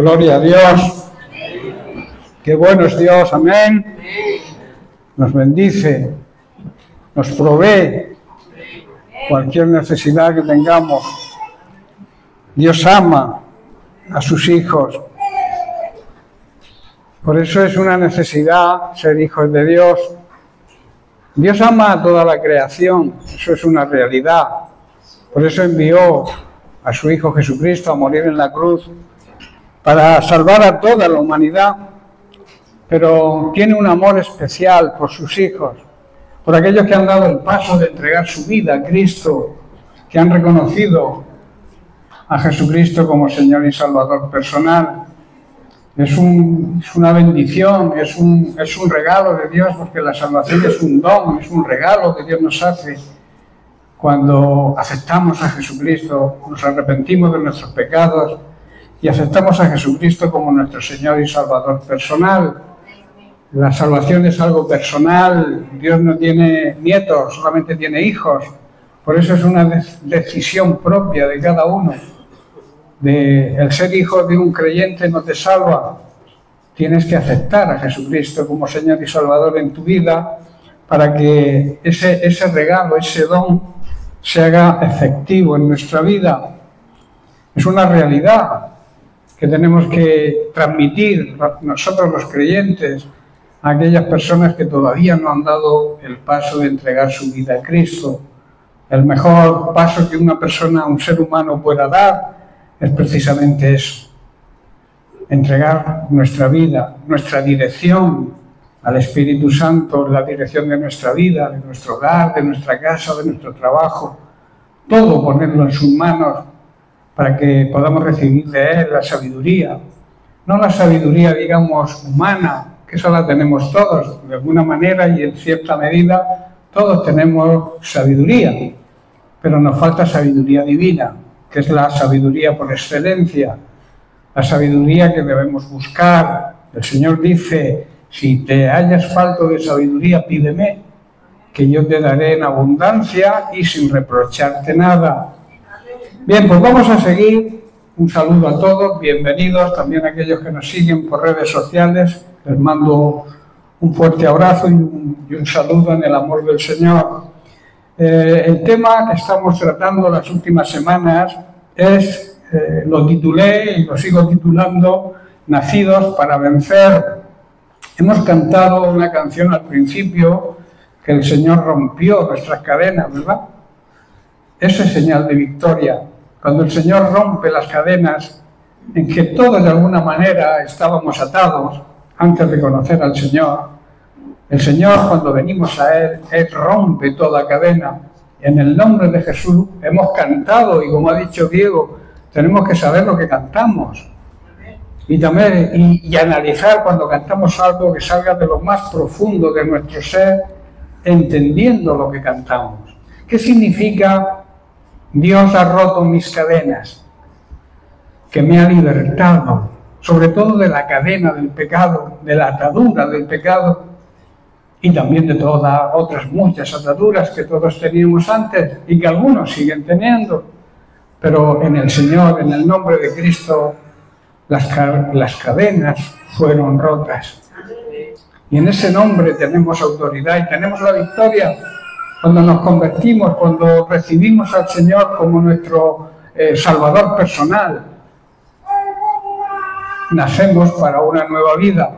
Gloria a Dios. Qué bueno es Dios, amén. Nos bendice, nos provee cualquier necesidad que tengamos. Dios ama a sus hijos. Por eso es una necesidad ser hijos de Dios. Dios ama a toda la creación, eso es una realidad. Por eso envió a su Hijo Jesucristo a morir en la cruz para salvar a toda la humanidad. Pero tiene un amor especial por sus hijos, por aquellos que han dado el paso de entregar su vida a Cristo, que han reconocido a Jesucristo como Señor y Salvador personal. Es una bendición, es un regalo de Dios, porque la salvación es un don, es un regalo que Dios nos hace cuando aceptamos a Jesucristo, nos arrepentimos de nuestros pecados y aceptamos a Jesucristo como nuestro Señor y Salvador personal. La salvación es algo personal, Dios no tiene nietos, solamente tiene hijos. Por eso es una decisión propia de cada uno. El ser hijo de un creyente no te salva. Tienes que aceptar a Jesucristo como Señor y Salvador en tu vida para que ese regalo, ese don, se haga efectivo en nuestra vida. Es una realidad que tenemos que transmitir nosotros los creyentes a aquellas personas que todavía no han dado el paso de entregar su vida a Cristo. El mejor paso que una persona, un ser humano pueda dar es precisamente eso, entregar nuestra vida, nuestra dirección al Espíritu Santo, la dirección de nuestra vida, de nuestro hogar, de nuestra casa, de nuestro trabajo, todo ponerlo en sus manos para que podamos recibir de Él la sabiduría. No la sabiduría, digamos, humana, que esa la tenemos todos, de alguna manera y en cierta medida, todos tenemos sabiduría, pero nos falta sabiduría divina, que es la sabiduría por excelencia, la sabiduría que debemos buscar. El Señor dice, si te hallas falto de sabiduría, pídeme, que yo te daré en abundancia y sin reprocharte nada. Bien, pues vamos a seguir. Un saludo a todos, bienvenidos, también a aquellos que nos siguen por redes sociales. Les mando un fuerte abrazo y un saludo en el amor del Señor. El tema que estamos tratando las últimas semanas lo titulé y lo sigo titulando Nacidos para vencer. Hemos cantado una canción al principio que el Señor rompió nuestras cadenas, ¿verdad? Eso es señal de victoria. Cuando el Señor rompe las cadenas en que todos de alguna manera estábamos atados antes de conocer al Señor, el Señor, cuando venimos a Él rompe toda cadena. En el nombre de Jesús hemos cantado y, como ha dicho Diego, tenemos que saber lo que cantamos. Y también y analizar cuando cantamos algo que salga de lo más profundo de nuestro ser, entendiendo lo que cantamos. ¿Qué significa Dios ha roto mis cadenas? Que me ha libertado, sobre todo de la cadena del pecado, de la atadura del pecado, y también de todas otras muchas ataduras que todos teníamos antes y que algunos siguen teniendo. Pero en el Señor, en el nombre de Cristo, las cadenas fueron rotas. Y en ese nombre tenemos autoridad y tenemos la victoria. Cuando nos convertimos, cuando recibimos al Señor como nuestro Salvador personal, nacemos para una nueva vida.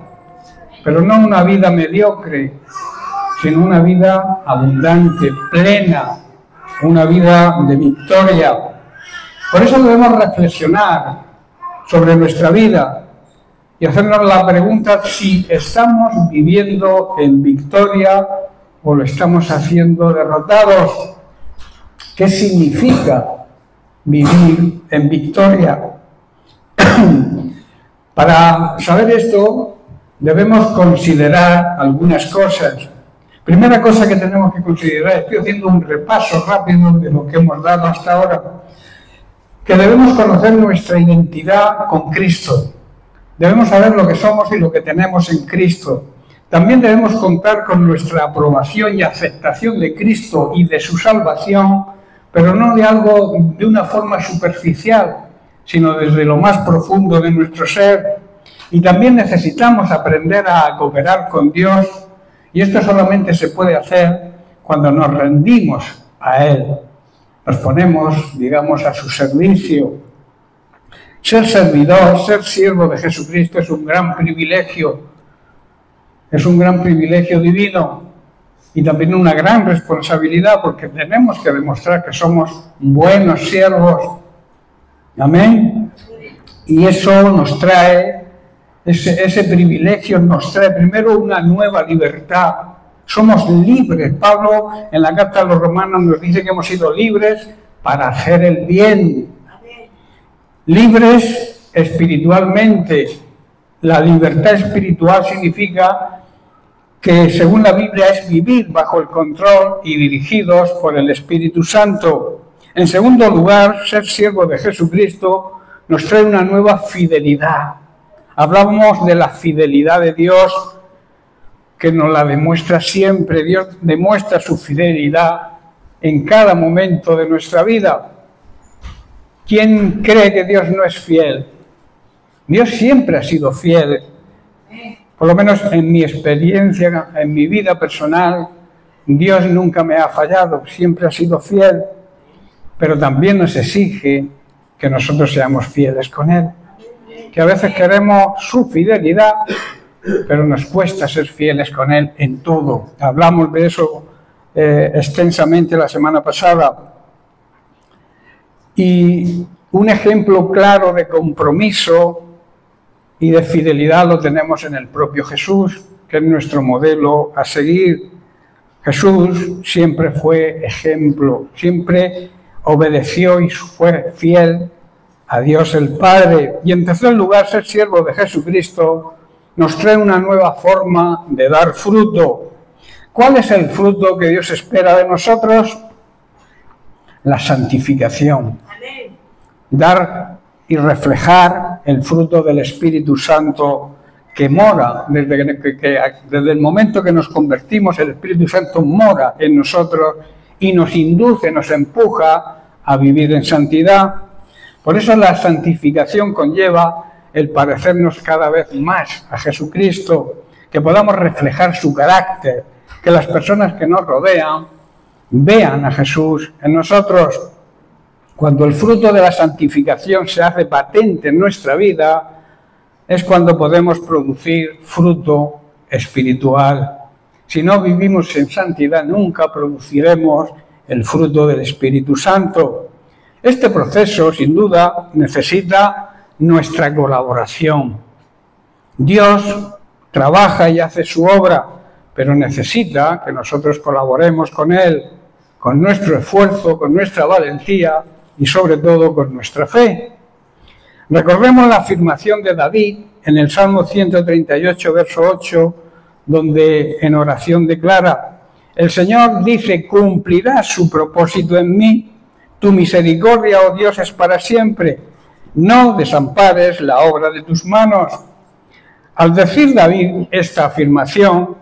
Pero no una vida mediocre, sino una vida abundante, plena, una vida de victoria. Por eso debemos reflexionar sobre nuestra vida y hacernos la pregunta si estamos viviendo en victoria o lo estamos haciendo derrotados. ¿Qué significa vivir en victoria? Para saber esto, debemos considerar algunas cosas. Primera cosa que tenemos que considerar, estoy haciendo un repaso rápido de lo que hemos dado hasta ahora, que debemos conocer nuestra identidad con Cristo. Debemos saber lo que somos y lo que tenemos en Cristo. También debemos contar con nuestra aprobación y aceptación de Cristo y de su salvación, pero no de una forma superficial, sino desde lo más profundo de nuestro ser. Y también necesitamos aprender a cooperar con Dios, y esto solamente se puede hacer cuando nos rendimos a Él, nos ponemos, digamos, a su servicio. Ser servidor, ser siervo de Jesucristo es un gran privilegio divino, y también una gran responsabilidad, porque tenemos que demostrar que somos buenos siervos. Amén. Y eso nos trae, ese privilegio nos trae primero una nueva libertad. Somos libres. Pablo en la carta a los Romanos nos dice que hemos sido libres para hacer el bien. Libres espiritualmente. La libertad espiritual significa que, según la Biblia, es vivir bajo el control y dirigidos por el Espíritu Santo. En segundo lugar, ser siervo de Jesucristo nos trae una nueva fidelidad. Hablábamos de la fidelidad de Dios, que nos la demuestra siempre. Dios demuestra su fidelidad en cada momento de nuestra vida. ¿Quién cree que Dios no es fiel? Dios siempre ha sido fiel. Por lo menos en mi experiencia, en mi vida personal, Dios nunca me ha fallado, siempre ha sido fiel. Pero también nos exige que nosotros seamos fieles con Él. Que a veces queremos su fidelidad, pero nos cuesta ser fieles con Él en todo. Hablamos de eso extensamente la semana pasada. Y un ejemplo claro de compromiso y de fidelidad lo tenemos en el propio Jesús, que es nuestro modelo a seguir. Jesús siempre fue ejemplo, siempre obedeció y fue fiel a Dios el Padre. Y en tercer lugar, ser siervo de Jesucristo nos trae una nueva forma de dar fruto. ¿Cuál es el fruto que Dios espera de nosotros? La santificación. Dar y reflejar el fruto del Espíritu Santo que mora, desde el momento que nos convertimos, el Espíritu Santo mora en nosotros y nos induce, nos empuja a vivir en santidad. Por eso la santificación conlleva el parecernos cada vez más a Jesucristo, que podamos reflejar su carácter, que las personas que nos rodean vean a Jesús en nosotros. Cuando el fruto de la santificación se hace patente en nuestra vida, es cuando podemos producir fruto espiritual. Si no vivimos en santidad, nunca produciremos el fruto del Espíritu Santo. Este proceso, sin duda, necesita nuestra colaboración. Dios trabaja y hace su obra, pero necesita que nosotros colaboremos con Él, con nuestro esfuerzo, con nuestra valentía y sobre todo con nuestra fe. Recordemos la afirmación de David en el Salmo 138, verso 8, donde en oración declara: el Señor dice, cumplirá su propósito en mí, tu misericordia, oh Dios, es para siempre, no desampares la obra de tus manos. Al decir David esta afirmación,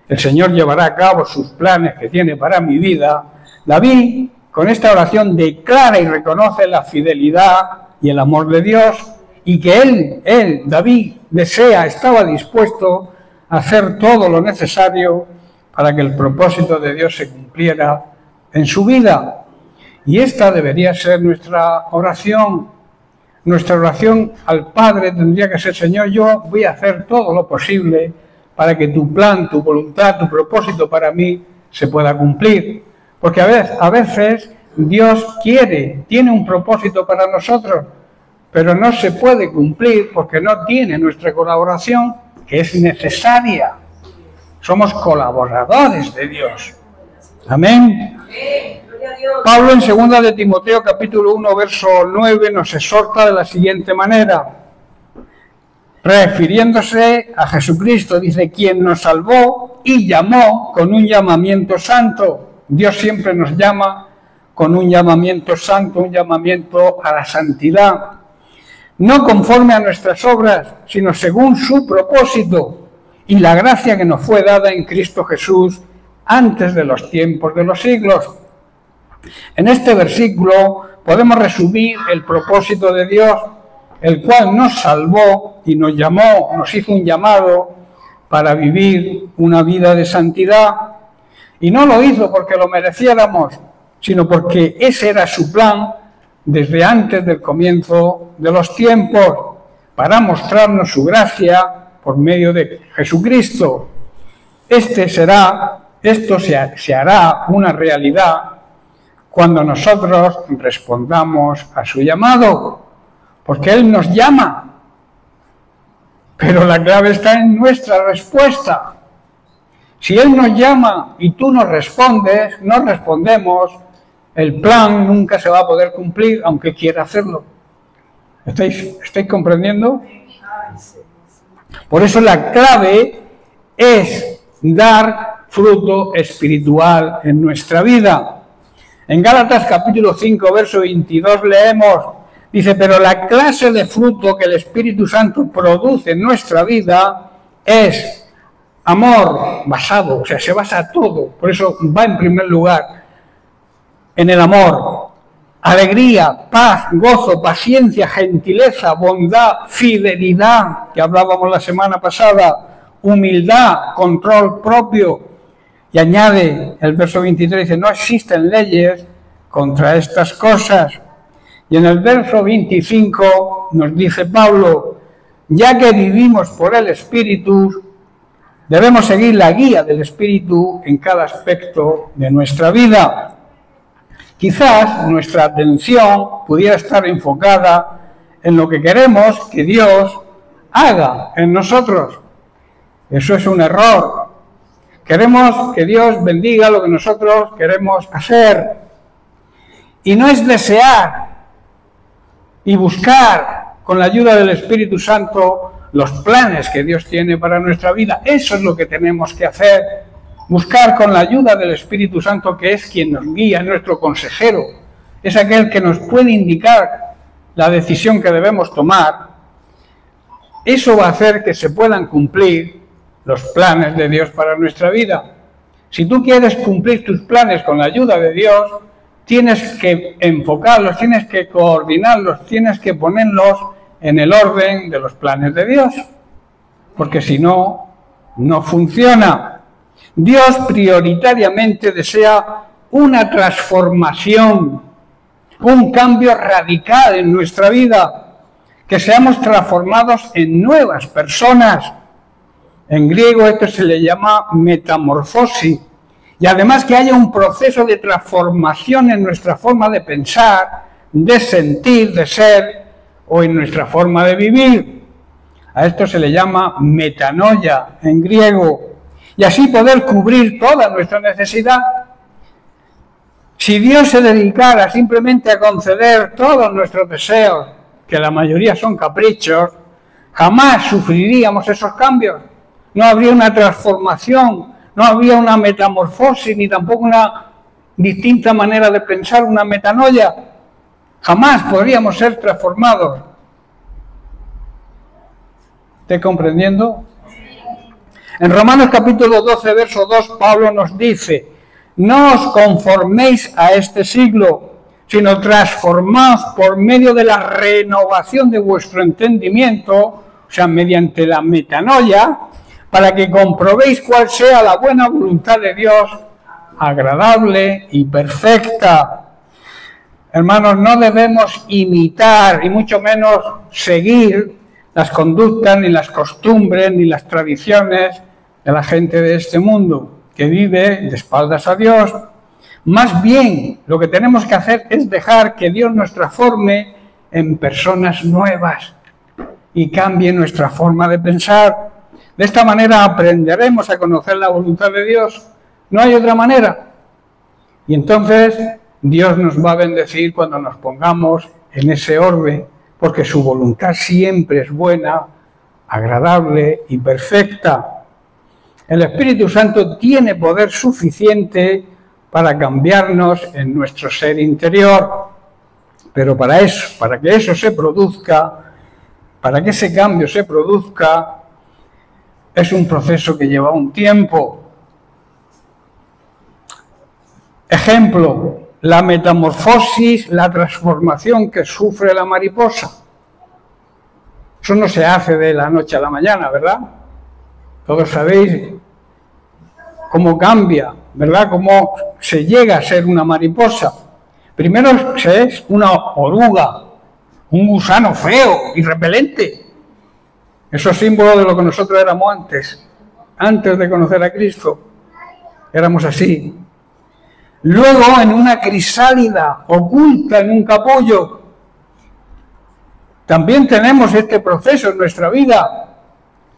el Señor llevará a cabo sus planes que tiene para mi vida, David, con esta oración, declara y reconoce la fidelidad y el amor de Dios, y que David, estaba dispuesto a hacer todo lo necesario para que el propósito de Dios se cumpliera en su vida. Y esta debería ser nuestra oración. Nuestra oración al Padre tendría que ser: Señor, yo voy a hacer todo lo posible para que tu plan, tu voluntad, tu propósito para mí se pueda cumplir. Porque a veces Dios tiene un propósito para nosotros, pero no se puede cumplir porque no tiene nuestra colaboración, que es necesaria. Somos colaboradores de Dios. Amén. Pablo en 2 de Timoteo capítulo 1 verso 9 nos exhorta de la siguiente manera, refiriéndose a Jesucristo, dice: quien nos salvó y llamó con un llamamiento santo. Dios siempre nos llama con un llamamiento santo, un llamamiento a la santidad, no conforme a nuestras obras, sino según su propósito y la gracia que nos fue dada en Cristo Jesús antes de los tiempos de los siglos. En este versículo podemos resumir el propósito de Dios el cual nos salvó y nos llamó, nos hizo un llamado para vivir una vida de santidad. Y no lo hizo porque lo mereciéramos, sino porque ese era su plan desde antes del comienzo de los tiempos, para mostrarnos su gracia por medio de Jesucristo. Esto se hará una realidad cuando nosotros respondamos a su llamado, porque Él nos llama, pero la clave está en nuestra respuesta. Si Él nos llama y tú nos respondes, no respondemos, el plan nunca se va a poder cumplir, aunque quiera hacerlo. ¿Estáis comprendiendo? Por eso la clave es dar fruto espiritual en nuestra vida. En Gálatas capítulo 5, verso 22 leemos, dice, pero la clase de fruto que el Espíritu Santo produce en nuestra vida es amor basado, o sea, se basa todo, por eso va en primer lugar en el amor, alegría, paz, gozo, paciencia, gentileza, bondad, fidelidad, que hablábamos la semana pasada, humildad, control propio. Y añade el verso 23, dice, no existen leyes contra estas cosas. Y en el verso 25 nos dice Pablo, ya que vivimos por el Espíritu, debemos seguir la guía del Espíritu en cada aspecto de nuestra vida. Quizás nuestra atención pudiera estar enfocada en lo que queremos que Dios haga en nosotros. Eso es un error. Queremos que Dios bendiga lo que nosotros queremos hacer. Y no es desear y buscar con la ayuda del Espíritu Santo los planes que Dios tiene para nuestra vida. Eso es lo que tenemos que hacer. Buscar con la ayuda del Espíritu Santo, que es quien nos guía, nuestro consejero. Es aquel que nos puede indicar la decisión que debemos tomar. Eso va a hacer que se puedan cumplir los planes de Dios para nuestra vida. Si tú quieres cumplir tus planes con la ayuda de Dios, tienes que enfocarlos, tienes que coordinarlos, tienes que ponerlos en el orden de los planes de Dios, porque si no, no funciona. Dios prioritariamente desea una transformación, un cambio radical en nuestra vida, que seamos transformados en nuevas personas. En griego esto se le llama metamorfosis. Y además que haya un proceso de transformación en nuestra forma de pensar, de sentir, de ser, o en nuestra forma de vivir. A esto se le llama metanoia en griego. Y así poder cubrir toda nuestra necesidad. Si Dios se dedicara simplemente a conceder todos nuestros deseos, que la mayoría son caprichos, jamás sufriríamos esos cambios. No habría una transformación, no habría una metamorfosis, ni tampoco una distinta manera de pensar, una metanoia. Jamás podríamos ser transformados. ¿Estáis comprendiendo? En Romanos capítulo 12, verso 2, Pablo nos dice, no os conforméis a este siglo, sino transformaos por medio de la renovación de vuestro entendimiento, o sea, mediante la metanoia, para que comprobéis cuál sea la buena voluntad de Dios, agradable y perfecta. Hermanos, no debemos imitar y mucho menos seguir las conductas, ni las costumbres, ni las tradiciones de la gente de este mundo, que vive de espaldas a Dios. Más bien, lo que tenemos que hacer es dejar que Dios nos transforme en personas nuevas y cambie nuestra forma de pensar. De esta manera aprenderemos a conocer la voluntad de Dios. No hay otra manera. Y entonces Dios nos va a bendecir cuando nos pongamos en ese orden, porque su voluntad siempre es buena, agradable y perfecta. El Espíritu Santo tiene poder suficiente para cambiarnos en nuestro ser interior. Pero para eso, para que eso se produzca, para que ese cambio se produzca, es un proceso que lleva un tiempo. Ejemplo, la metamorfosis, la transformación que sufre la mariposa. Eso no se hace de la noche a la mañana, ¿verdad? Todos sabéis cómo cambia, ¿verdad? Cómo se llega a ser una mariposa. Primero se es una oruga, un gusano feo y repelente. Eso es símbolo de lo que nosotros éramos antes de conocer a Cristo. Éramos así. Luego en una crisálida oculta en un capullo. También tenemos este proceso en nuestra vida.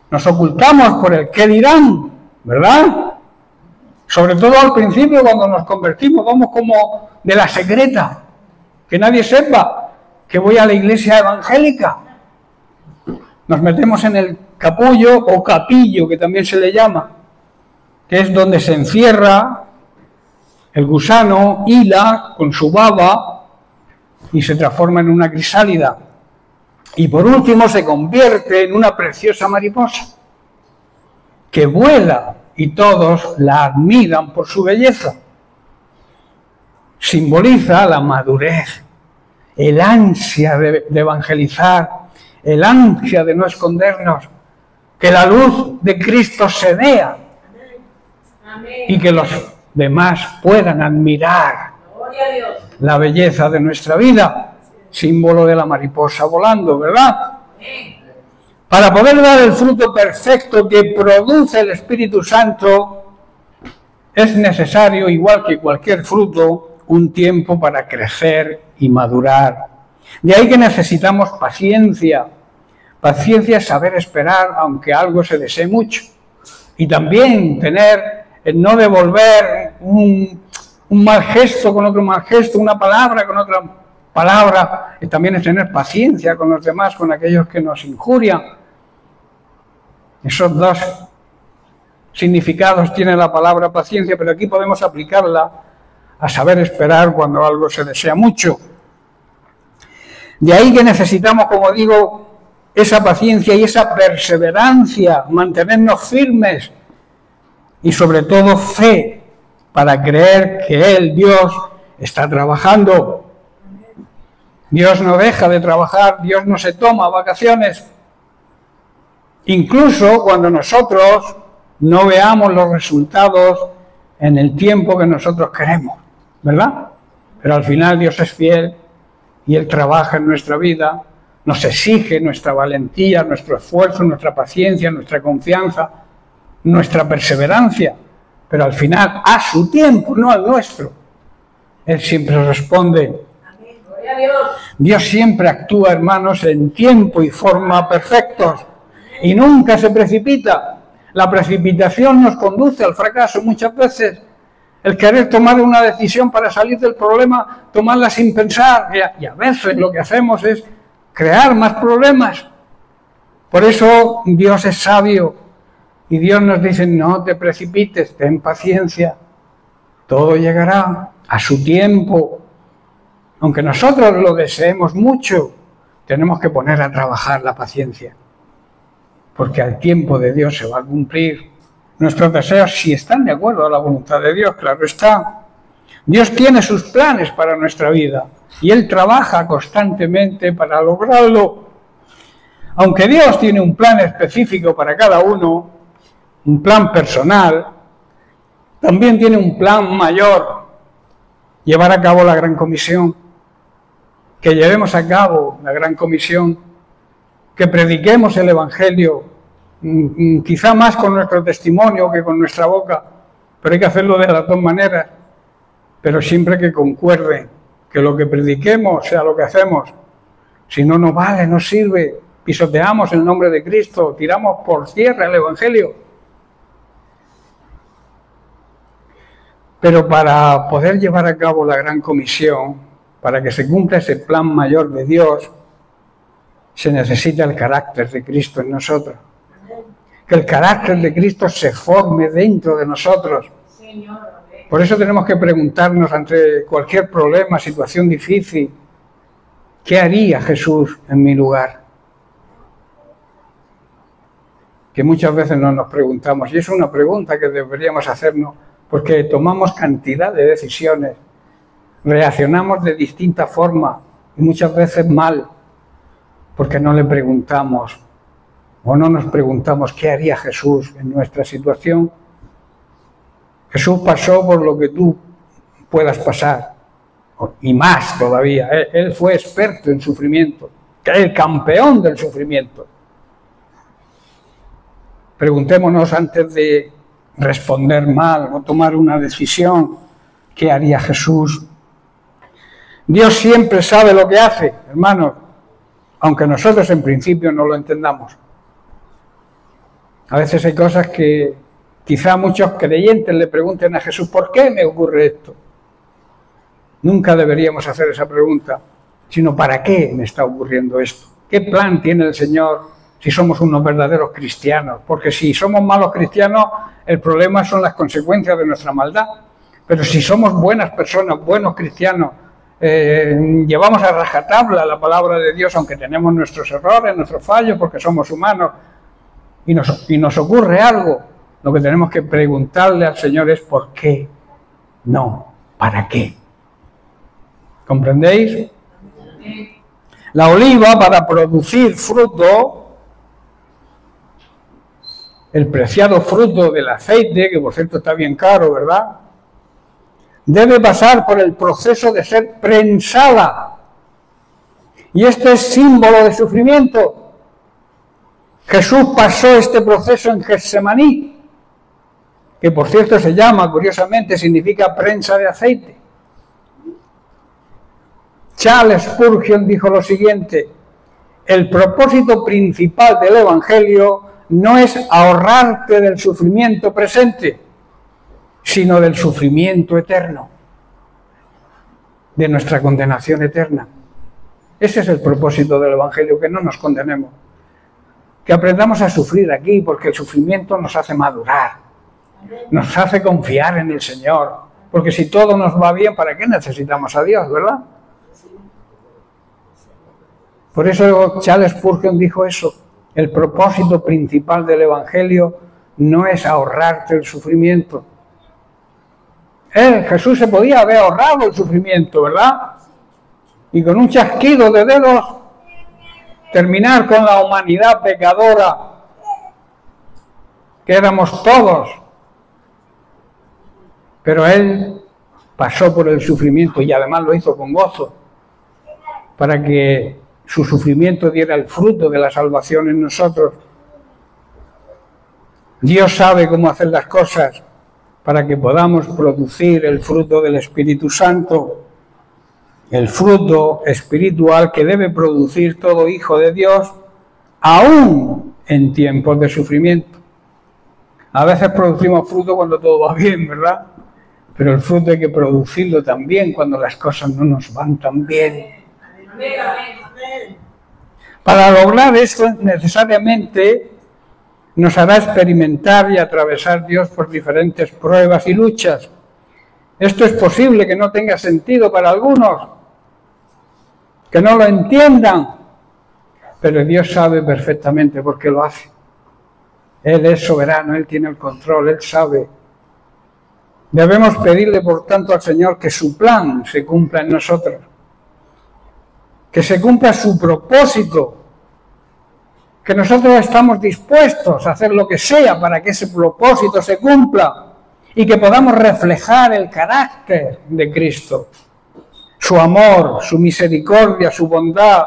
Nos ocultamos por el qué dirán, ¿verdad? Sobre todo al principio cuando nos convertimos, vamos como de la secreta. Que nadie sepa que voy a la iglesia evangélica. Nos metemos en el capullo o capillo, que también se le llama, que es donde se encierra el gusano, hila con su baba y se transforma en una crisálida. Y por último se convierte en una preciosa mariposa que vuela y todos la admiran por su belleza. Simboliza la madurez, el ansia de evangelizar, el ansia de no escondernos, que la luz de Cristo se vea y que los demás puedan admirar la belleza de nuestra vida, símbolo de la mariposa volando, ¿verdad? Para poder dar el fruto perfecto que produce el Espíritu Santo, es necesario, igual que cualquier fruto, un tiempo para crecer y madurar. De ahí que necesitamos paciencia. Paciencia es saber esperar aunque algo se desee mucho. Y también no devolver un mal gesto con otro mal gesto, una palabra con otra palabra. Y también es tener paciencia con los demás, con aquellos que nos injurian. Esos dos significados tiene la palabra paciencia, pero aquí podemos aplicarla a saber esperar cuando algo se desea mucho. De ahí que necesitamos, como digo, esa paciencia y esa perseverancia, mantenernos firmes y sobre todo fe para creer que Él, Dios, está trabajando. Dios no deja de trabajar, Dios no se toma vacaciones. Incluso cuando nosotros no veamos los resultados en el tiempo que nosotros queremos, ¿verdad? Pero al final Dios es fiel y Él trabaja en nuestra vida, nos exige nuestra valentía, nuestro esfuerzo, nuestra paciencia, nuestra confianza, nuestra perseverancia, pero al final a su tiempo, no al nuestro. Él siempre responde. Dios siempre actúa, hermanos, en tiempo y forma perfectos y nunca se precipita. La precipitación nos conduce al fracaso muchas veces. El querer tomar una decisión para salir del problema, tomarla sin pensar, y a veces lo que hacemos es crear más problemas. Por eso Dios es sabio y Dios nos dice: no te precipites, ten paciencia, todo llegará a su tiempo. Aunque nosotros lo deseemos mucho, tenemos que poner a trabajar la paciencia, porque al tiempo de Dios se va a cumplir nuestros deseos, si están de acuerdo a la voluntad de Dios, claro está. Dios tiene sus planes para nuestra vida y Él trabaja constantemente para lograrlo. Aunque Dios tiene un plan específico para cada uno, un plan personal, también tiene un plan mayor: llevar a cabo la Gran Comisión. Que llevemos a cabo la Gran Comisión, que prediquemos el Evangelio, quizá más con nuestro testimonio que con nuestra boca, pero hay que hacerlo de las dos maneras, pero siempre que concuerde, que lo que prediquemos sea lo que hacemos. Si no, no vale, no sirve, pisoteamos el nombre de Cristo, tiramos por tierra el Evangelio. Pero para poder llevar a cabo la Gran Comisión, para que se cumpla ese plan mayor de Dios, se necesita el carácter de Cristo en nosotros. Que el carácter de Cristo se forme dentro de nosotros. Por eso tenemos que preguntarnos ante cualquier problema, situación difícil: ¿qué haría Jesús en mi lugar? Que muchas veces no nos preguntamos, y es una pregunta que deberíamos hacernos, porque tomamos cantidad de decisiones, reaccionamos de distinta forma y muchas veces mal. porque no le preguntamos o no nos preguntamos qué haría Jesús en nuestra situación. Jesús pasó por lo que tú puedas pasar, y más todavía. Él fue experto en sufrimiento, el campeón del sufrimiento. Preguntémonos antes de responder mal o tomar una decisión, ¿qué haría Jesús? Dios siempre sabe lo que hace, hermanos, aunque nosotros en principio no lo entendamos. A veces hay cosas que quizá muchos creyentes le pregunten a Jesús, ¿por qué me ocurre esto? Nunca deberíamos hacer esa pregunta, sino ¿para qué me está ocurriendo esto? ¿Qué plan tiene el Señor si somos unos verdaderos cristianos? Porque si somos malos cristianos, el problema son las consecuencias de nuestra maldad. Pero si somos buenas personas, buenos cristianos, llevamos a rajatabla la palabra de Dios, aunque tenemos nuestros errores, nuestros fallos, porque somos humanos, y nos ocurre algo, lo que tenemos que preguntarle al Señor es ¿por qué? No, ¿para qué? ¿Comprendéis? La oliva, para producir fruto, el preciado fruto del aceite, que por cierto está bien caro, ¿verdad?, debe pasar por el proceso de ser prensada. Y esto es símbolo de sufrimiento. Jesús pasó este proceso en Getsemaní, que por cierto se llama, curiosamente, significa prensa de aceite. Charles Spurgeon dijo lo siguiente: el propósito principal del Evangelio no es ahorrarte del sufrimiento presente, sino del sufrimiento eterno, de nuestra condenación eterna. Ese es el propósito del Evangelio, que no nos condenemos, que aprendamos a sufrir aquí, porque el sufrimiento nos hace madurar, nos hace confiar en el Señor, porque si todo nos va bien, ¿para qué necesitamos a Dios, verdad? Por eso Charles Spurgeon dijo eso: el propósito principal del Evangelio no es ahorrarte el sufrimiento. Jesús se podía haber ahorrado el sufrimiento, ¿verdad? Y con un chasquido de dedos terminar con la humanidad pecadora que éramos todos. Pero Él pasó por el sufrimiento y además lo hizo con gozo, para que su sufrimiento diera el fruto de la salvación en nosotros. Dios sabe cómo hacer las cosas para que podamos producir el fruto del Espíritu Santo, el fruto espiritual que debe producir todo hijo de Dios, aún en tiempos de sufrimiento. A veces producimos fruto cuando todo va bien, ¿verdad? Pero el fruto hay que producirlo también cuando las cosas no nos van tan bien. Para lograr esto, necesariamente nos hará experimentar y atravesar Dios por diferentes pruebas y luchas. Esto es posible que no tenga sentido para algunos, que no lo entiendan, pero Dios sabe perfectamente por qué lo hace. Él es soberano, Él tiene el control, Él sabe. Debemos pedirle, por tanto, al Señor que su plan se cumpla en nosotros, que se cumpla su propósito, que nosotros estamos dispuestos a hacer lo que sea para que ese propósito se cumpla y que podamos reflejar el carácter de Cristo, su amor, su misericordia, su bondad.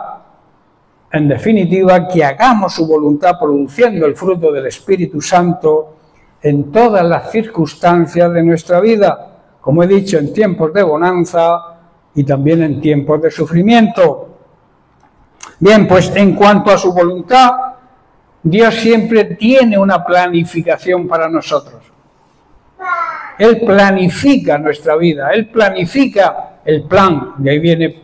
En definitiva, que hagamos su voluntad produciendo el fruto del Espíritu Santo en todas las circunstancias de nuestra vida, como he dicho, en tiempos de bonanza y también en tiempos de sufrimiento. Bien, pues en cuanto a su voluntad, Dios siempre tiene una planificación para nosotros. Él planifica nuestra vida, Él planifica el plan, de ahí viene,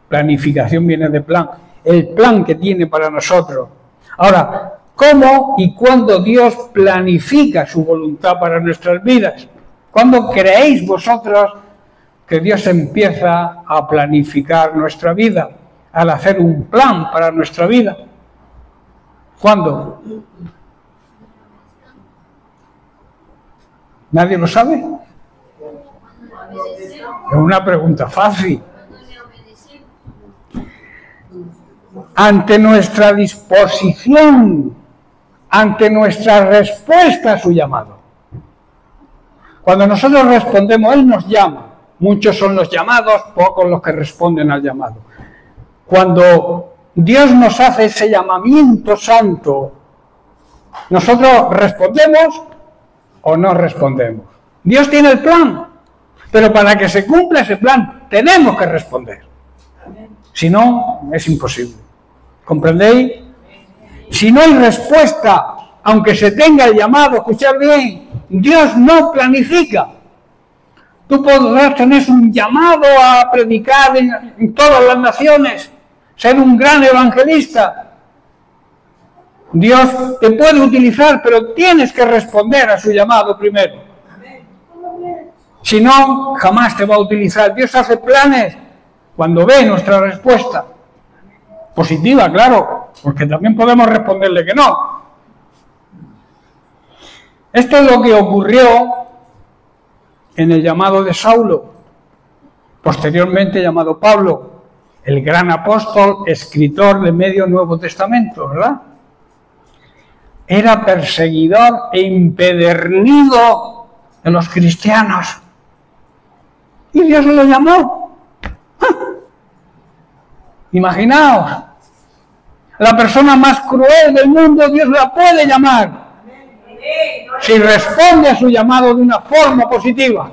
planificación viene de plan, el plan que tiene para nosotros. Ahora, ¿cómo y cuándo Dios planifica su voluntad para nuestras vidas? ¿Cuándo creéis vosotros que Dios empieza a planificar nuestra vida, al hacer un plan para nuestra vida? ¿Cuándo? ¿Nadie lo sabe? Es una pregunta fácil. ante nuestra disposición, ante nuestra respuesta a su llamado. Cuando nosotros respondemos, Él nos llama. Muchos son los llamados, pocos los que responden al llamado. Cuando Dios nos hace ese llamamiento santo, ¿nosotros respondemos o no respondemos? Dios tiene el plan, pero para que se cumpla ese plan tenemos que responder. Si no, es imposible. ¿Comprendéis? Si no hay respuesta, aunque se tenga el llamado, escuchad bien, Dios no planifica. Tú podrás tener un llamado a predicar en todas las naciones, ser un gran evangelista. Dios te puede utilizar, pero tienes que responder a su llamado primero. Si no, jamás te va a utilizar. Dios hace planes cuando ve nuestra respuesta. Positiva, claro, porque también podemos responderle que no. Esto es lo que ocurrió en el llamado de Saulo, posteriormente llamado Pablo, el gran apóstol, escritor de medio Nuevo Testamento, ¿verdad? Era perseguidor e impedernido de los cristianos. Y Dios lo llamó. Imaginaos, la persona más cruel del mundo, Dios la puede llamar. Si responde a su llamado de una forma positiva.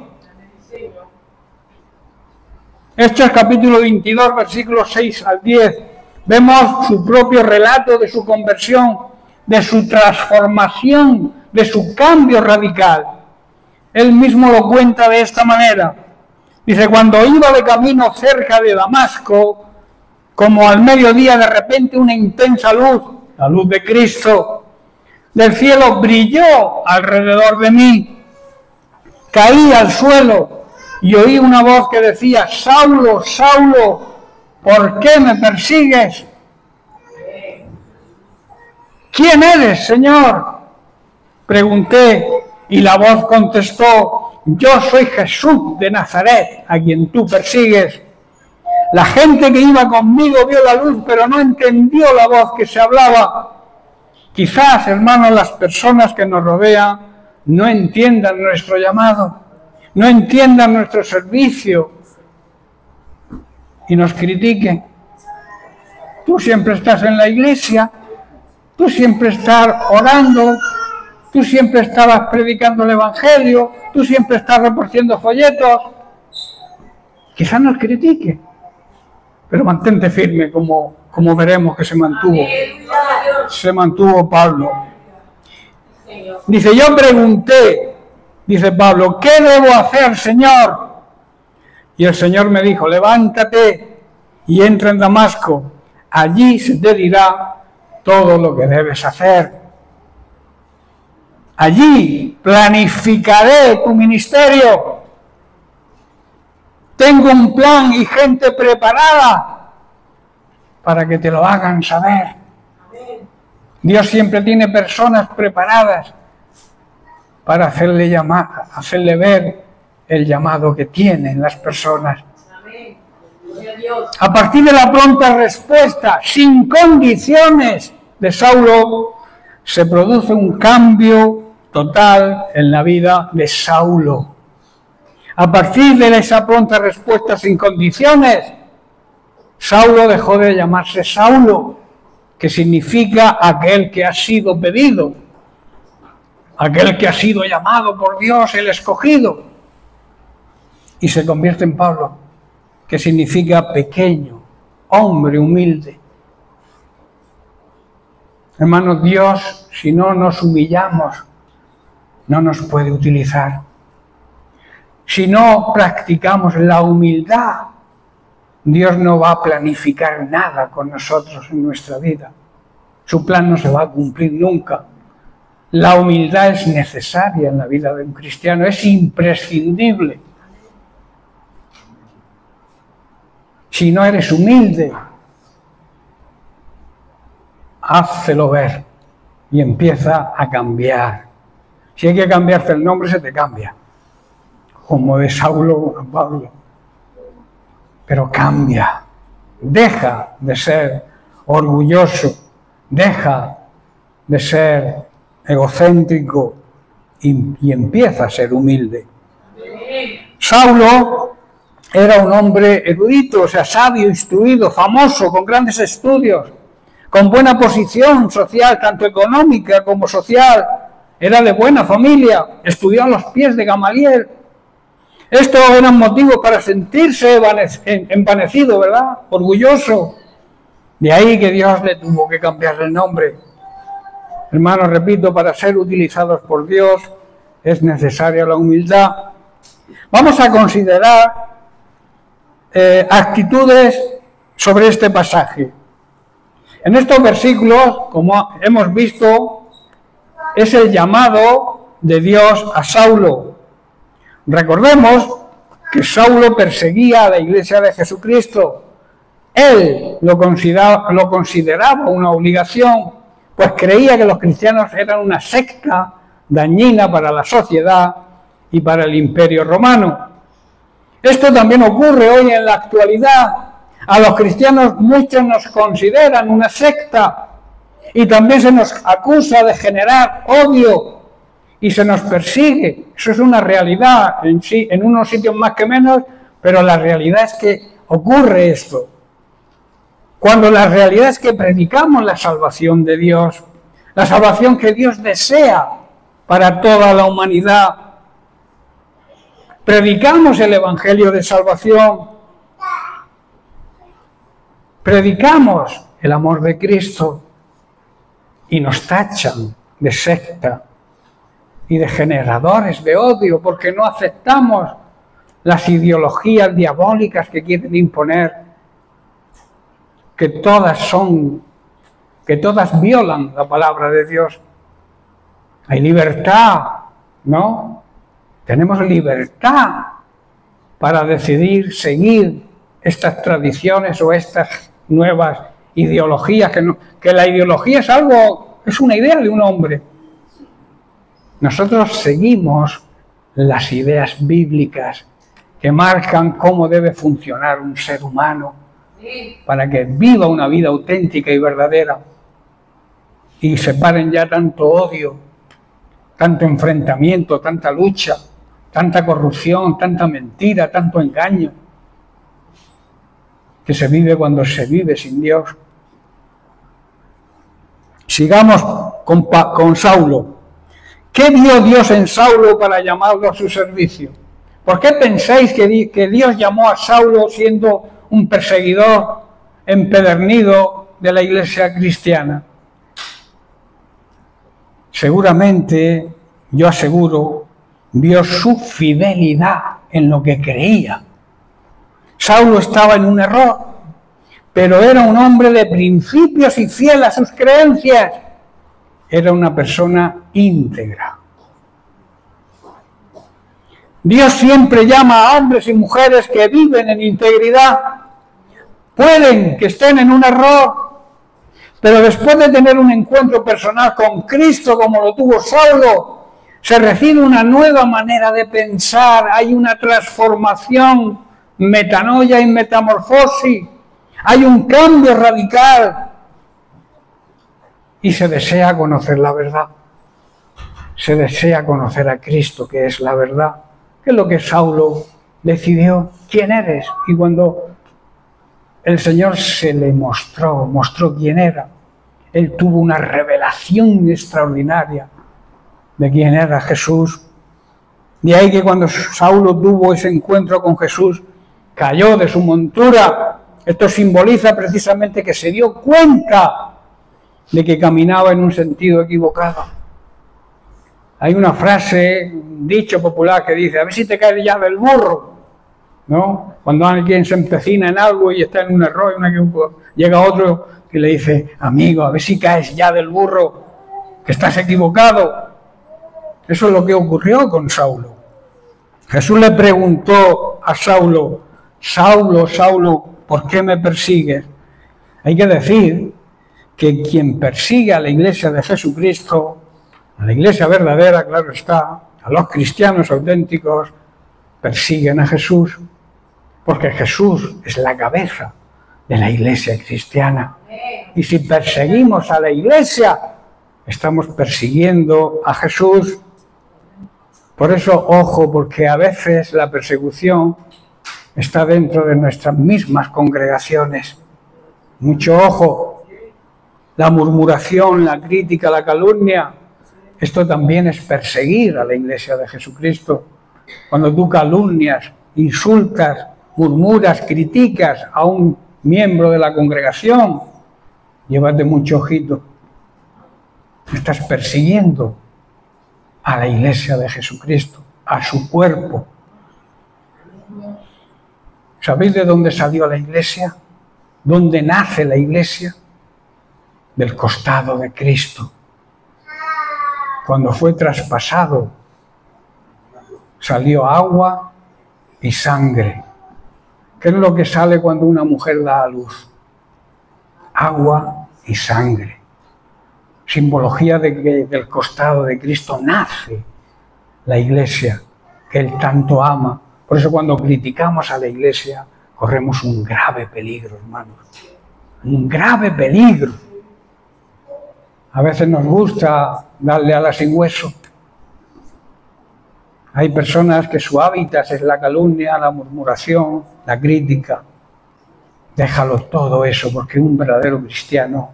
Hechos capítulo 22, versículos 6 al 10. Vemos su propio relato de su conversión, de su transformación, de su cambio radical. Él mismo lo cuenta de esta manera. Dice, cuando iba de camino cerca de Damasco, como al mediodía, de repente una intensa luz, la luz de Cristo, del cielo brilló alrededor de mí. Caí al suelo y oí una voz que decía, Saulo, Saulo, ¿por qué me persigues? ¿Quién eres, Señor? Pregunté, y la voz contestó, yo soy Jesús de Nazaret, a quien tú persigues. La gente que iba conmigo vio la luz, pero no entendió la voz que se hablaba. Quizás, hermanos, las personas que nos rodean no entiendan nuestro llamado, no entiendan nuestro servicio y nos critiquen. Tú siempre estás en la iglesia, tú siempre estás orando, tú siempre estabas predicando el evangelio, tú siempre estás repartiendo folletos. Quizás nos critique, pero mantente firme como veremos que se mantuvo. Se mantuvo Pablo. Dice, yo pregunté, dice Pablo, ¿qué debo hacer, Señor? Y el Señor me dijo, levántate y entra en Damasco. Allí se te dirá todo lo que debes hacer. Allí planificaré tu ministerio. Tengo un plan y gente preparada para que te lo hagan saber. Dios siempre tiene personas preparadas para hacerle ver el llamado que tienen las personas. A partir de la pronta respuesta, sin condiciones, de Saulo, se produce un cambio total en la vida de Saulo. A partir de esa pronta respuesta sin condiciones, Saulo dejó de llamarse Saulo, que significa aquel que ha sido pedido, aquel que ha sido llamado por Dios, el escogido, y se convierte en Pablo, que significa pequeño, hombre humilde. Hermanos, Dios, si no nos humillamos, no nos puede utilizar. Si no practicamos la humildad, Dios no va a planificar nada con nosotros en nuestra vida. Su plan no se va a cumplir nunca. La humildad es necesaria en la vida de un cristiano, es imprescindible. Si no eres humilde, házelo ver y empieza a cambiar. Si hay que cambiarte el nombre, se te cambia, como de Saulo a Pablo. Pero cambia, deja de ser orgulloso, deja de ser egocéntrico y empieza a ser humilde. Saulo era un hombre erudito, o sea, sabio, instruido, famoso, con grandes estudios, con buena posición social, tanto económica como social. Era de buena familia, estudió a los pies de Gamaliel. Estos eran motivos para sentirse envanecido, ¿verdad? Orgulloso. De ahí que Dios le tuvo que cambiar el nombre. Hermanos, repito, para ser utilizados por Dios es necesaria la humildad. Vamos a considerar actitudes sobre este pasaje. En estos versículos, como hemos visto, es el llamado de Dios a Saulo. Recordemos que Saulo perseguía a la iglesia de Jesucristo. Él lo consideraba una obligación, pues creía que los cristianos eran una secta dañina para la sociedad y para el imperio romano. Esto también ocurre hoy en la actualidad. A los cristianos muchos nos consideran una secta y también se nos acusa de generar odio y se nos persigue. Eso es una realidad en unos sitios más que menos, pero la realidad es que ocurre esto. Cuando la realidad es que predicamos la salvación de Dios, la salvación que Dios desea para toda la humanidad. Predicamos el evangelio de salvación, predicamos el amor de Cristo y nos tachan de secta y de generadores de odio porque no aceptamos las ideologías diabólicas que quieren imponer, que todas violan la palabra de Dios. Hay libertad, ¿no? Tenemos libertad para decidir seguir estas tradiciones o estas nuevas ideologías, que la ideología es una idea de un hombre. Nosotros seguimos las ideas bíblicas que marcan cómo debe funcionar un ser humano para que viva una vida auténtica y verdadera y separen ya tanto odio, tanto enfrentamiento, tanta lucha, tanta corrupción, tanta mentira, tanto engaño que se vive cuando se vive sin Dios. Sigamos con Saulo. ¿Qué vio Dios en Saulo para llamarlo a su servicio? ¿Por qué pensáis que Dios llamó a Saulo siendo un perseguidor empedernido de la iglesia cristiana? Seguramente, yo aseguro, vio su fidelidad en lo que creía. Saulo estaba en un error, pero era un hombre de principios y fiel a sus creencias. Era una persona íntegra. Dios siempre llama a hombres y mujeres que viven en integridad. Pueden que estén en un error, pero después de tener un encuentro personal con Cristo como lo tuvo Saulo, se recibe una nueva manera de pensar, hay una transformación, metanoia y metamorfosis, hay un cambio radical y se desea conocer la verdad. Se desea conocer a Cristo, que es la verdad, que es lo que Saulo decidió. ¿Quién eres? Y cuando el Señor se le mostró quién era, él tuvo una revelación extraordinaria de quién era Jesús. De ahí que cuando Saulo tuvo ese encuentro con Jesús, cayó de su montura. Esto simboliza precisamente que se dio cuenta de que caminaba en un sentido equivocado. Hay una frase, un dicho popular que dice, a ver si te caes ya del burro, ¿no? Cuando alguien se empecina en algo y está en un error, llega otro que le dice, amigo, a ver si caes ya del burro, que estás equivocado. Eso es lo que ocurrió con Saulo. Jesús le preguntó a Saulo, Saulo, Saulo, ¿por qué me persigues? Hay que decir que quien persigue a la iglesia de Jesucristo, a la iglesia verdadera, claro está, a los cristianos auténticos, persiguen a Jesús, porque Jesús es la cabeza de la iglesia cristiana. Y si perseguimos a la Iglesia, estamos persiguiendo a Jesús. Por eso, ojo, porque a veces la persecución está dentro de nuestras mismas congregaciones. Mucho ojo. La murmuración, la crítica, la calumnia, esto también es perseguir a la Iglesia de Jesucristo. Cuando tú calumnias, insultas, murmuras, criticas a un miembro de la congregación, llévate mucho ojito. Estás persiguiendo a la Iglesia de Jesucristo, a su cuerpo. ¿Sabéis de dónde salió la Iglesia? ¿Dónde nace la Iglesia? Del costado de Cristo. Cuando fue traspasado, salió agua y sangre. ¿Qué es lo que sale cuando una mujer da a luz? Agua y sangre. Simbología de que del costado de Cristo nace la Iglesia, que Él tanto ama. Por eso cuando criticamos a la Iglesia, corremos un grave peligro, hermanos. Un grave peligro. A veces nos gusta darle ala sin hueso. Hay personas que su hábitat es la calumnia, la murmuración, la crítica. Déjalo todo eso, porque un verdadero cristiano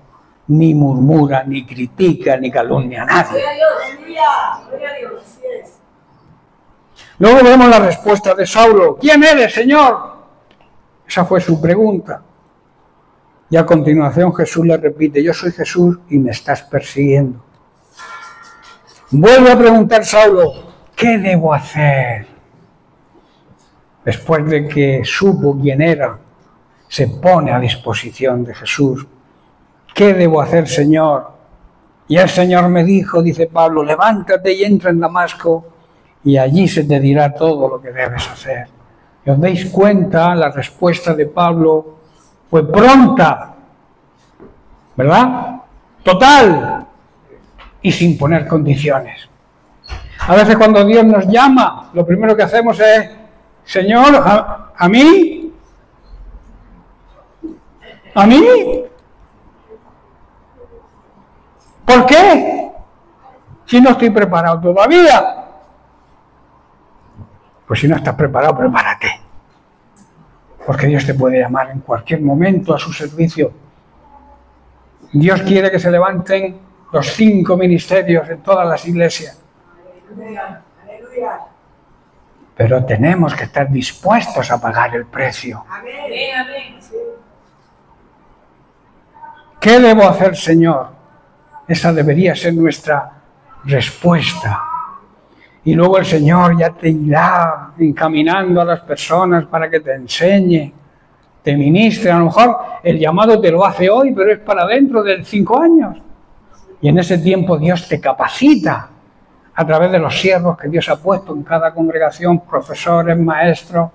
ni murmura, ni critica, ni calumnia a nadie. Luego vemos la respuesta de Saulo. ¿Quién eres, Señor? Esa fue su pregunta. Y a continuación Jesús le repite, yo soy Jesús y me estás persiguiendo. Vuelve a preguntar Saulo, ¿qué debo hacer? Después de que supo quién era, se pone a disposición de Jesús. ¿Qué debo hacer, Señor? Y el Señor me dijo, dice Pablo, levántate y entra en Damasco y allí se te dirá todo lo que debes hacer. Y os dais cuenta, la respuesta de Pablo fue pronta, ¿verdad? Total y sin poner condiciones. A veces cuando Dios nos llama, lo primero que hacemos es, Señor, ¿a mí? ¿A mí? ¿Por qué? Si no estoy preparado todavía. Pues si no estás preparado, prepárate. Porque Dios te puede llamar en cualquier momento a su servicio. Dios quiere que se levanten los 5 ministerios en todas las iglesias. Pero tenemos que estar dispuestos a pagar el precio. ¿Qué debo hacer, Señor? Esa debería ser nuestra respuesta. Y luego el Señor ya te irá encaminando a las personas para que te enseñe, te ministre. A lo mejor el llamado te lo hace hoy, pero es para dentro de 5 años. Y en ese tiempo Dios te capacita a través de los siervos que Dios ha puesto en cada congregación, profesores, maestros,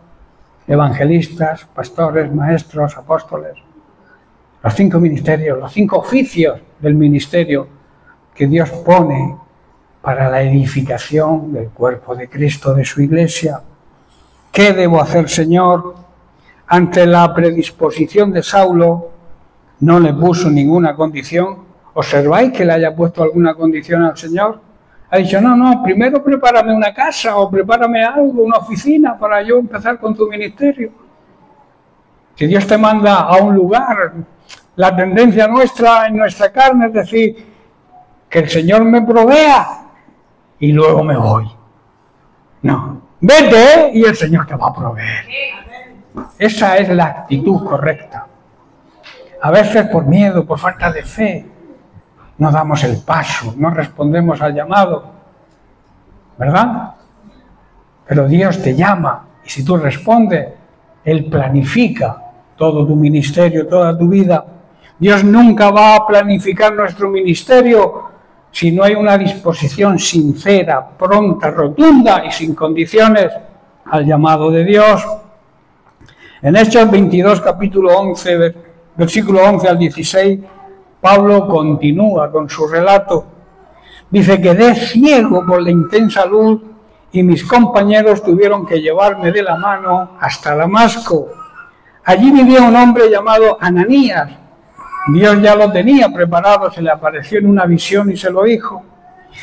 evangelistas, pastores, maestros, apóstoles. Los 5 ministerios, los 5 oficios del ministerio que Dios pone para la edificación del cuerpo de Cristo, de su iglesia. ¿Qué debo hacer, Señor? Ante la predisposición de Saulo, no le puso ninguna condición. ¿Observáis que le haya puesto alguna condición al Señor? Ha dicho, no, primero prepárame una casa o prepárame algo, una oficina para yo empezar con tu ministerio. Si Dios te manda a un lugar, la tendencia nuestra en nuestra carne es decir, que el Señor me provea y luego me voy. No, vete y el Señor te va a proveer. Esa es la actitud correcta. A veces por miedo, por falta de fe, no damos el paso, no respondemos al llamado, ¿verdad? Pero Dios te llama y si tú respondes, Él planifica todo tu ministerio, toda tu vida. Dios nunca va a planificar nuestro ministerio si no hay una disposición sincera, pronta, rotunda y sin condiciones al llamado de Dios. En Hechos 22, capítulo 11, versículo 11 al 16, Pablo continúa con su relato. Dice, quedé ciego por la intensa luz y mis compañeros tuvieron que llevarme de la mano hasta Damasco. Allí vivía un hombre llamado Ananías, Dios ya lo tenía preparado, se le apareció en una visión y se lo dijo.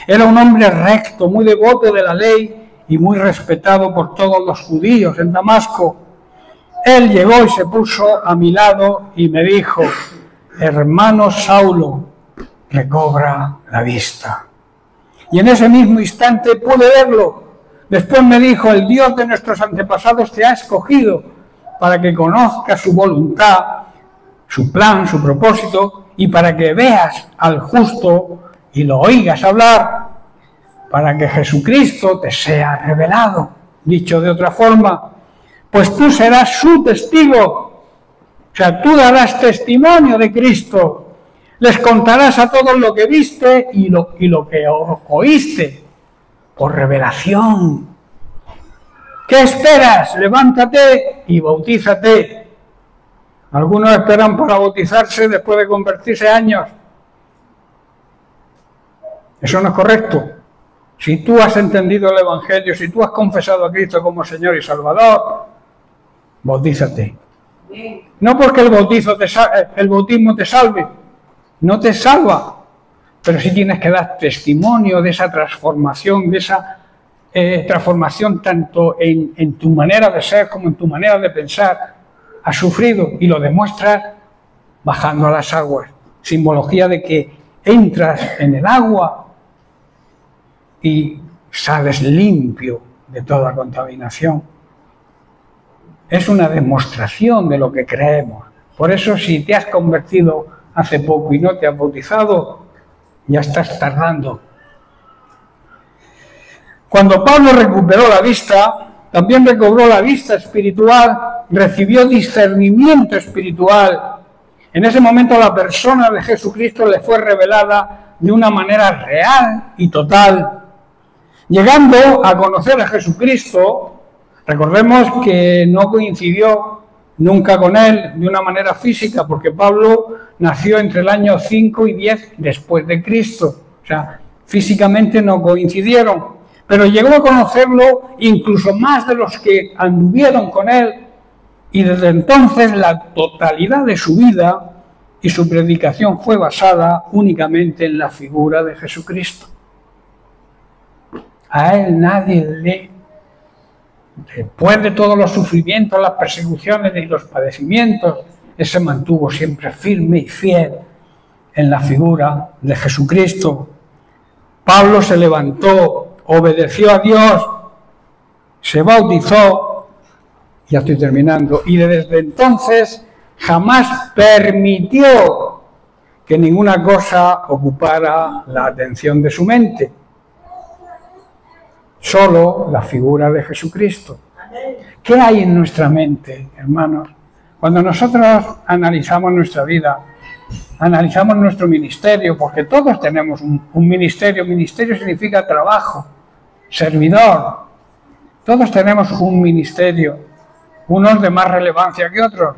Era un hombre recto, muy devoto de la ley y muy respetado por todos los judíos en Damasco. Él llegó y se puso a mi lado y me dijo: hermano Saulo, recobra la vista. Y en ese mismo instante pude verlo. Después me dijo: el Dios de nuestros antepasados te ha escogido para que conozcas su voluntad, su plan, su propósito, y para que veas al justo y lo oigas hablar, para que Jesucristo te sea revelado. Dicho de otra forma, pues tú serás su testigo. O sea, tú darás testimonio de Cristo. Les contarás a todos lo que viste y lo que oíste por revelación. ¿Qué esperas? Levántate y bautízate. Algunos esperan para bautizarse después de convertirse años. Eso no es correcto. Si tú has entendido el Evangelio, si tú has confesado a Cristo como Señor y Salvador, bautízate. No porque el bautismo te salve, no te salva, pero sí tienes que dar testimonio de esa transformación, de esa transformación tanto en tu manera de ser como en tu manera de pensar. Has sufrido y lo demuestras bajando a las aguas. Simbología de que entras en el agua y sales limpio de toda contaminación. Es una demostración de lo que creemos. Por eso, si te has convertido hace poco y no te has bautizado, ya estás tardando. Cuando Pablo recuperó la vista, también recobró la vista espiritual, recibió discernimiento espiritual. En ese momento la persona de Jesucristo le fue revelada de una manera real y total. Llegando a conocer a Jesucristo, recordemos que no coincidió nunca con él de una manera física, porque Pablo nació entre el año 5 y 10 después de Cristo. O sea, físicamente no coincidieron, pero llegó a conocerlo incluso más de los que anduvieron con él, y desde entonces la totalidad de su vida y su predicación fue basada únicamente en la figura de Jesucristo. A él nadie después de todos los sufrimientos, las persecuciones y los padecimientos, él se mantuvo siempre firme y fiel en la figura de Jesucristo. Pablo se levantó, obedeció a Dios, se bautizó, ya estoy terminando, y desde entonces jamás permitió que ninguna cosa ocupara la atención de su mente. Solo la figura de Jesucristo. ¿Qué hay en nuestra mente, hermanos? Cuando nosotros analizamos nuestra vida, analizamos nuestro ministerio, porque todos tenemos un ministerio. Ministerio significa trabajo, servidor. Todos tenemos un ministerio, unos de más relevancia que otros,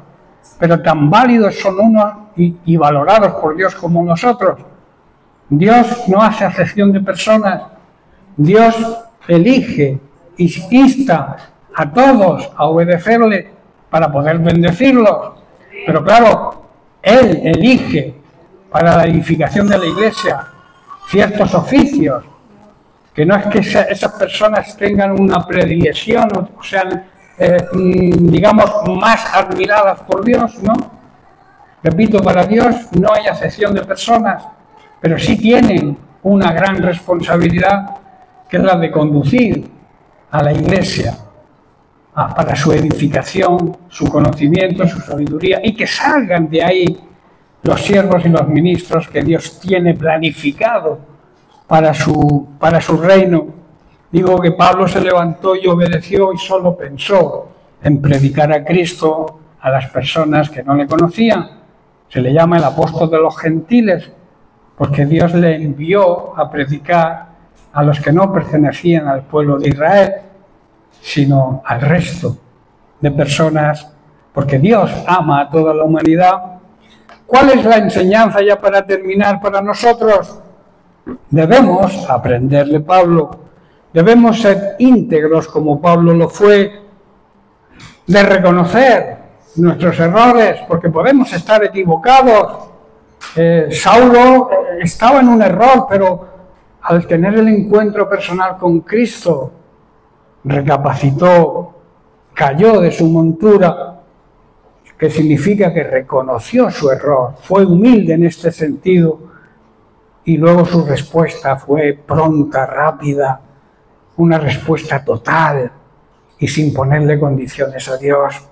pero tan válidos son unos y valorados por Dios como nosotros. Dios no hace acepción de personas. Dios elige y insta a todos a obedecerle para poder bendecirlos. Pero claro, Él elige para la edificación de la iglesia ciertos oficios, que no es que esas personas tengan una predilección o sean, digamos, más admiradas por Dios, ¿no? Repito, para Dios no hay acepción de personas, pero sí tienen una gran responsabilidad, que es la de conducir a la iglesia para su edificación, su conocimiento, su sabiduría, y que salgan de ahí los siervos y los ministros que Dios tiene planificado para su reino. Digo que Pablo se levantó y obedeció y solo pensó en predicar a Cristo a las personas que no le conocían. Se le llama el apóstol de los gentiles, porque Dios le envió a predicar a los que no pertenecían al pueblo de Israel, sino al resto de personas, porque Dios ama a toda la humanidad. ¿Cuál es la enseñanza, ya para terminar, para nosotros? Debemos aprender de Pablo, debemos ser íntegros como Pablo lo fue, de reconocer nuestros errores, porque podemos estar equivocados, Saulo estaba en un error, pero al tener el encuentro personal con Cristo, recapacitó, cayó de su montura, que significa que reconoció su error, fue humilde en este sentido, y luego su respuesta fue pronta, rápida, una respuesta total y sin ponerle condiciones a Dios.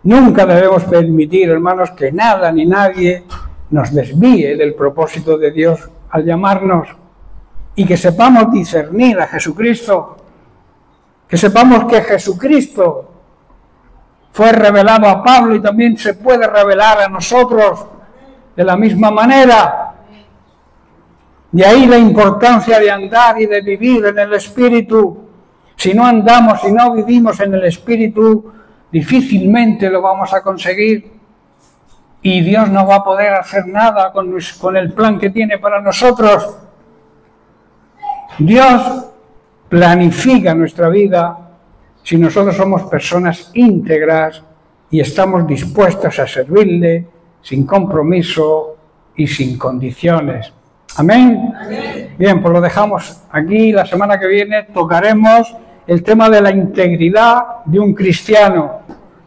Nunca debemos permitir, hermanos, que nada ni nadie nos desvíe del propósito de Dios al llamarnos, y que sepamos discernir a Jesucristo, que sepamos que Jesucristo fue revelado a Pablo y también se puede revelar a nosotros de la misma manera. De ahí la importancia de andar y de vivir en el Espíritu. Si no andamos, si no vivimos en el Espíritu, difícilmente lo vamos a conseguir. Y Dios no va a poder hacer nada con el plan que tiene para nosotros. Dios planifica nuestra vida si nosotros somos personas íntegras y estamos dispuestos a servirle sin compromiso y sin condiciones. ¿Amén? Amén. Bien, pues lo dejamos aquí. La semana que viene tocaremos el tema de la integridad de un cristiano.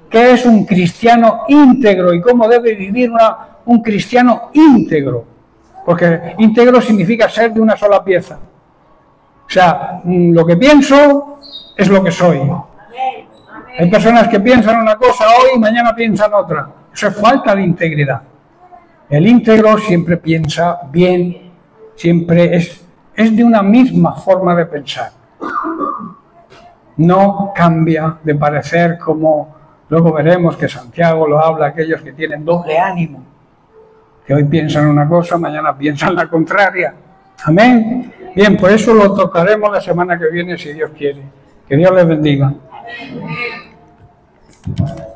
¿Qué es un cristiano íntegro y cómo debe vivir un cristiano íntegro? Porque íntegro significa ser de una sola pieza. O sea, lo que pienso es lo que soy. Hay personas que piensan una cosa hoy y mañana piensan otra. Eso es falta de integridad. El íntegro siempre piensa bien, siempre es de una misma forma de pensar. No cambia de parecer, como luego veremos que Santiago lo habla a aquellos que tienen doble ánimo, que hoy piensan una cosa, mañana piensan la contraria. Amén. Bien, por eso lo tocaremos la semana que viene, si Dios quiere. Que Dios les bendiga. Amén.